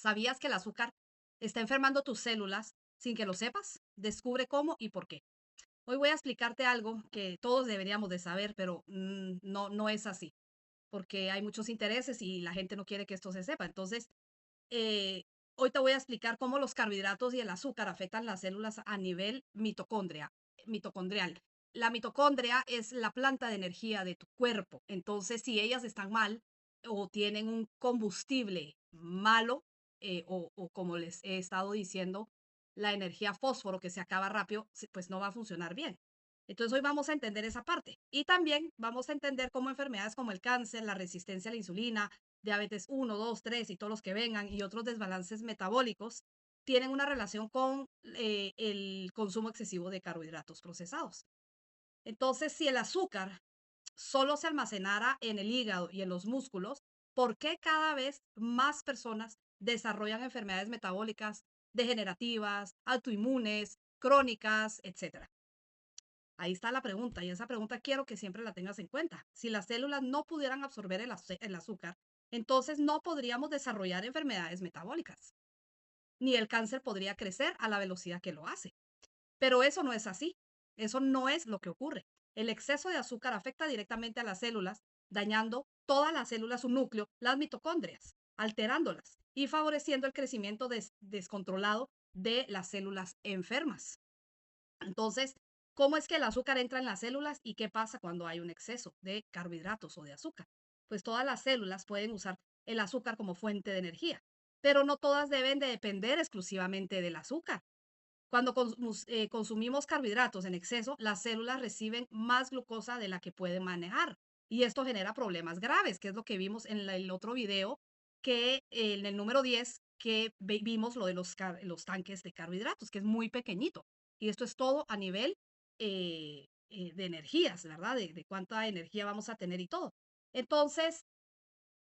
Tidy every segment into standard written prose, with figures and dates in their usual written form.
¿Sabías que el azúcar está enfermando tus células sin que lo sepas? Descubre cómo y por qué. Hoy voy a explicarte algo que todos deberíamos de saber, pero no es así, porque hay muchos intereses y la gente no quiere que esto se sepa. Entonces, eh, hoy te voy a explicar cómo los carbohidratos y el azúcar afectan las células a nivel mitocondrial. La mitocondria es la planta de energía de tu cuerpo. Entonces, si ellas están mal o tienen un combustible malo, o como les he estado diciendo, la energía fósforo que se acaba rápido, pues no va a funcionar bien. Entonces hoy vamos a entender esa parte y también vamos a entender cómo enfermedades como el cáncer, la resistencia a la insulina, diabetes uno, 2, 3 y todos los que vengan y otros desbalances metabólicos tienen una relación con el consumo excesivo de carbohidratos procesados. Entonces, si el azúcar solo se almacenara en el hígado y en los músculos, ¿por qué cada vez más personas desarrollan enfermedades metabólicas degenerativas, autoinmunes, crónicas, etcétera? Ahí está la pregunta y esa pregunta quiero que siempre la tengas en cuenta. Si las células no pudieran absorber el azúcar, entonces no podríamos desarrollar enfermedades metabólicas, ni el cáncer podría crecer a la velocidad que lo hace. Pero eso no es así. Eso no es lo que ocurre. El exceso de azúcar afecta directamente a las células, dañando todas las células, su núcleo, las mitocondrias, alterándolas y favoreciendo el crecimiento descontrolado de las células enfermas. Entonces, ¿cómo es que el azúcar entra en las células y qué pasa cuando hay un exceso de carbohidratos o de azúcar? Pues todas las células pueden usar el azúcar como fuente de energía, pero no todas deben de depender exclusivamente del azúcar. Cuando consumimos carbohidratos en exceso, las células reciben más glucosa de la que pueden manejar y esto genera problemas graves, que es lo que vimos en el otro video, que en el número 10 que vimos lo de los tanques de carbohidratos, que es muy pequeñito. Y esto es todo a nivel de energías, ¿verdad? De cuánta energía vamos a tener y todo. Entonces,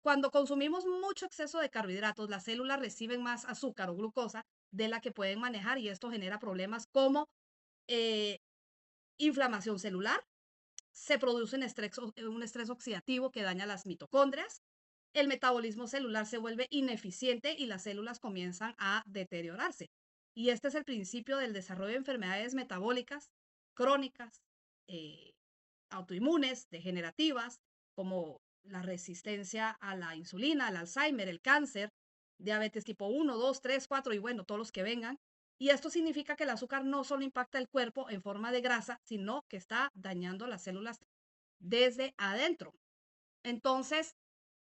cuando consumimos mucho exceso de carbohidratos, las células reciben más azúcar o glucosa de la que pueden manejar y esto genera problemas como eh, inflamación celular, se produce un estrés oxidativo que daña las mitocondrias, el metabolismo celular se vuelve ineficiente y las células comienzan a deteriorarse. Y este es el principio del desarrollo de enfermedades metabólicas crónicas, eh, autoinmunes, degenerativas, como la resistencia a la insulina, al Alzheimer, el cáncer, diabetes tipo uno, 2, 3, 4 y bueno, todos los que vengan. Y esto significa que el azúcar no solo impacta el cuerpo en forma de grasa, sino que está dañando las células desde adentro. Entonces,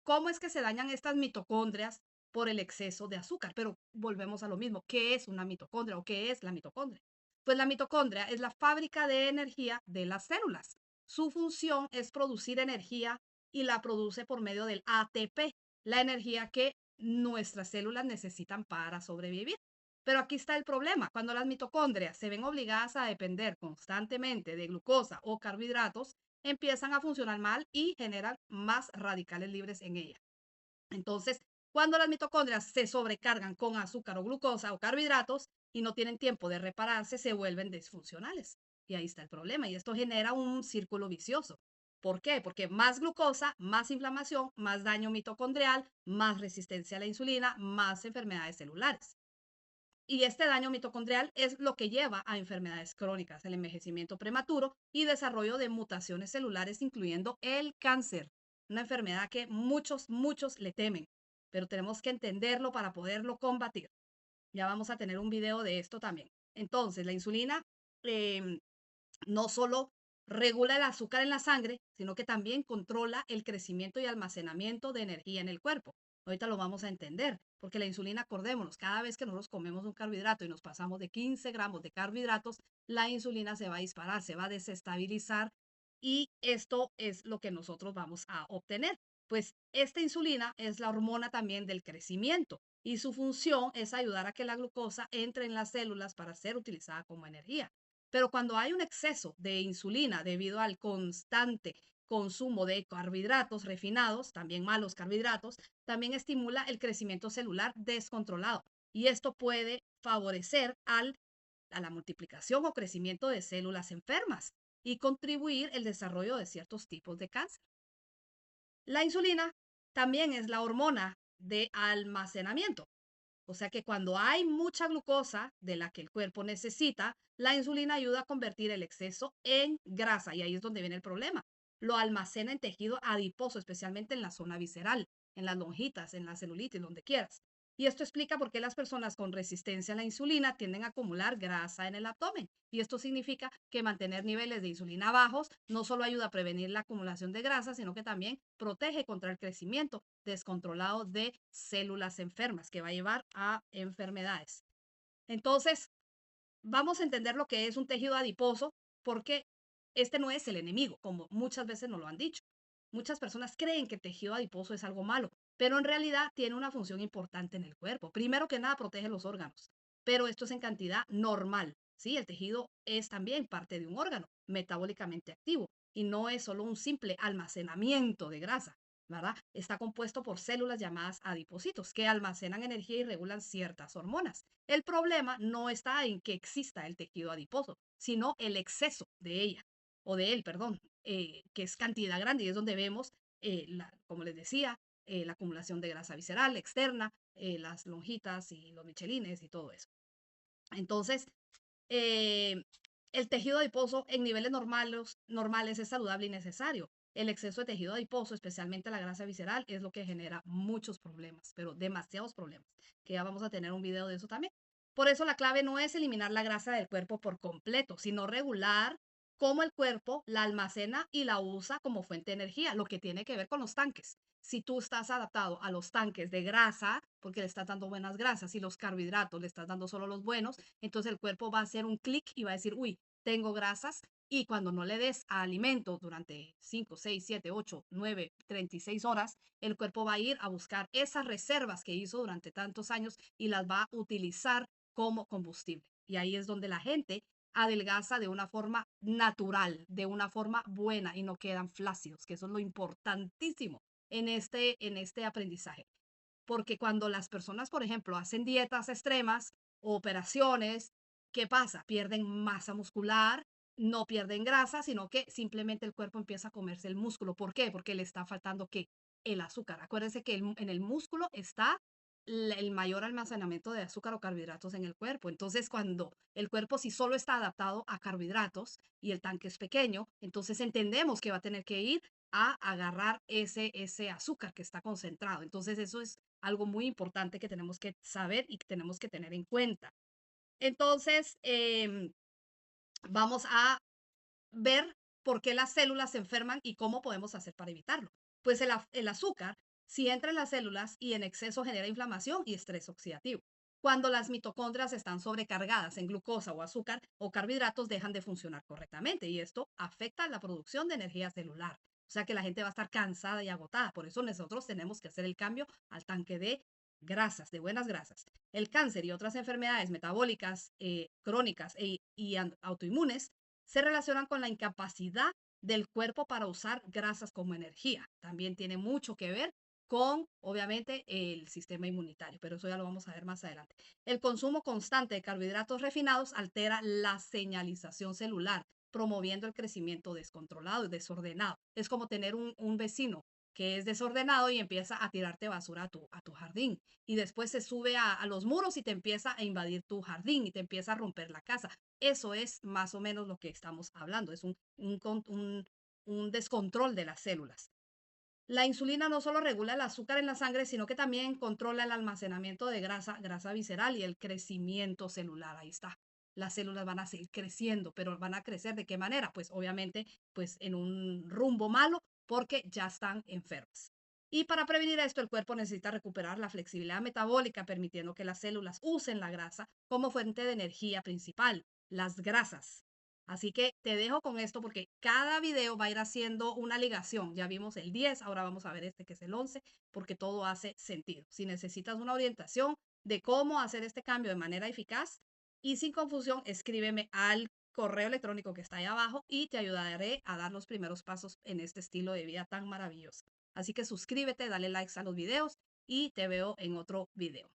¿cómo es que se dañan estas mitocondrias por el exceso de azúcar? Pero volvemos a lo mismo. ¿Qué es una mitocondria o qué es la mitocondria? Pues la mitocondria es la fábrica de energía de las células. Su función es producir energía y la produce por medio del ATP, la energía que nuestras células necesitan para sobrevivir. Pero aquí está el problema. Cuando las mitocondrias se ven obligadas a depender constantemente de glucosa o carbohidratos, empiezan a funcionar mal y generan más radicales libres en ella. Entonces, cuando las mitocondrias se sobrecargan con azúcar o glucosa o carbohidratos y no tienen tiempo de repararse, se vuelven disfuncionales. Y ahí está el problema. Y esto genera un círculo vicioso. ¿Por qué? Porque más glucosa, más inflamación, más daño mitocondrial, más resistencia a la insulina, más enfermedades celulares. Y este daño mitocondrial es lo que lleva a enfermedades crónicas, el envejecimiento prematuro y desarrollo de mutaciones celulares, incluyendo el cáncer, una enfermedad que muchos le temen, pero tenemos que entenderlo para poderlo combatir. Ya vamos a tener un video de esto también. Entonces, la insulina eh, no solo regula el azúcar en la sangre, sino que también controla el crecimiento y almacenamiento de energía en el cuerpo. Ahorita lo vamos a entender, porque la insulina, acordémonos, cada vez que nosotros comemos un carbohidrato y nos pasamos de 15 gramos de carbohidratos, la insulina se va a disparar, se va a desestabilizar y esto es lo que nosotros vamos a obtener. Pues esta insulina es la hormona también del crecimiento y su función es ayudar a que la glucosa entre en las células para ser utilizada como energía. Pero cuando hay un exceso de insulina debido al constante consumo de carbohidratos refinados, también malos carbohidratos, también estimula el crecimiento celular descontrolado. Y esto puede favorecer a la multiplicación o crecimiento de células enfermas y contribuir el desarrollo de ciertos tipos de cáncer. La insulina también es la hormona de almacenamiento. O sea que cuando hay mucha glucosa de la que el cuerpo necesita, la insulina ayuda a convertir el exceso en grasa y ahí es donde viene el problema. Lo almacena en tejido adiposo, especialmente en la zona visceral, en las lonjitas, en la celulitis, donde quieras. Y esto explica por qué las personas con resistencia a la insulina tienden a acumular grasa en el abdomen. Y esto significa que mantener niveles de insulina bajos no solo ayuda a prevenir la acumulación de grasa, sino que también protege contra el crecimiento descontrolado de células enfermas, que va a llevar a enfermedades. Entonces, vamos a entender lo que es un tejido adiposo, porque este no es el enemigo, como muchas veces nos lo han dicho. Muchas personas creen que el tejido adiposo es algo malo, pero en realidad tiene una función importante en el cuerpo. Primero que nada, protege los órganos, pero esto es en cantidad normal. ¿Sí? El tejido es también parte de un órgano metabólicamente activo y no es solo un simple almacenamiento de grasa, ¿verdad? Está compuesto por células llamadas adipocitos que almacenan energía y regulan ciertas hormonas. El problema no está en que exista el tejido adiposo, sino el exceso de ella, o de él, perdón, que es cantidad grande y es donde vemos, como les decía, la acumulación de grasa visceral externa, las lonjitas y los michelines y todo eso. Entonces, eh, el tejido adiposo en niveles normales es saludable y necesario. El exceso de tejido adiposo, especialmente la grasa visceral, es lo que genera muchos problemas, pero demasiados problemas, que ya vamos a tener un video de eso también. Por eso la clave no es eliminar la grasa del cuerpo por completo, sino regular cómo el cuerpo la almacena y la usa como fuente de energía, lo que tiene que ver con los tanques. Si tú estás adaptado a los tanques de grasa, porque le estás dando buenas grasas, y los carbohidratos le estás dando solo los buenos, entonces el cuerpo va a hacer un clic y va a decir, uy, tengo grasas, y cuando no le des alimento durante 5, 6, 7, 8, 9, 36 horas, el cuerpo va a ir a buscar esas reservas que hizo durante tantos años y las va a utilizar como combustible. Y ahí es donde la gente adelgaza de una forma natural, de una forma buena y no quedan flácidos, que eso es lo importantísimo en este aprendizaje. Porque cuando las personas, por ejemplo, hacen dietas extremas o operaciones, ¿qué pasa? Pierden masa muscular, no pierden grasa, sino que simplemente el cuerpo empieza a comerse el músculo. ¿Por qué? Porque le está faltando ¿qué? El azúcar. Acuérdense que en el músculo está el mayor almacenamiento de azúcar o carbohidratos en el cuerpo. Entonces, cuando el cuerpo si solo está adaptado a carbohidratos y el tanque es pequeño, entonces entendemos que va a tener que ir a agarrar ese azúcar que está concentrado. Entonces, eso es algo muy importante que tenemos que saber y que tenemos que tener en cuenta. Entonces, vamos a ver por qué las células se enferman y cómo podemos hacer para evitarlo. Pues el azúcar, si entra en las células y en exceso genera inflamación y estrés oxidativo. Cuando las mitocondrias están sobrecargadas en glucosa o azúcar o carbohidratos, dejan de funcionar correctamente y esto afecta la producción de energía celular. O sea que la gente va a estar cansada y agotada. Por eso nosotros tenemos que hacer el cambio al tanque de grasas, de buenas grasas. El cáncer y otras enfermedades metabólicas crónicas y autoinmunes se relacionan con la incapacidad del cuerpo para usar grasas como energía. También tiene mucho que ver con, obviamente, el sistema inmunitario, pero eso ya lo vamos a ver más adelante. El consumo constante de carbohidratos refinados altera la señalización celular, promoviendo el crecimiento descontrolado y desordenado. Es como tener un vecino que es desordenado y empieza a tirarte basura a tu jardín. Y después se sube a los muros y te empieza a invadir tu jardín y te empieza a romper la casa. Eso es más o menos lo que estamos hablando, es un descontrol de las células. La insulina no solo regula el azúcar en la sangre, sino que también controla el almacenamiento de grasa, grasa visceral y el crecimiento celular. Ahí está. Las células van a seguir creciendo, pero van a crecer ¿de qué manera? Pues obviamente, pues en un rumbo malo porque ya están enfermas. Y para prevenir esto, el cuerpo necesita recuperar la flexibilidad metabólica, permitiendo que las células usen la grasa como fuente de energía principal, las grasas. Así que te dejo con esto porque cada video va a ir haciendo una ligación. Ya vimos el 10, ahora vamos a ver este que es el 11, porque todo hace sentido. Si necesitas una orientación de cómo hacer este cambio de manera eficaz y sin confusión, escríbeme al correo electrónico que está ahí abajo y te ayudaré a dar los primeros pasos en este estilo de vida tan maravilloso. Así que suscríbete, dale likes a los videos y te veo en otro video.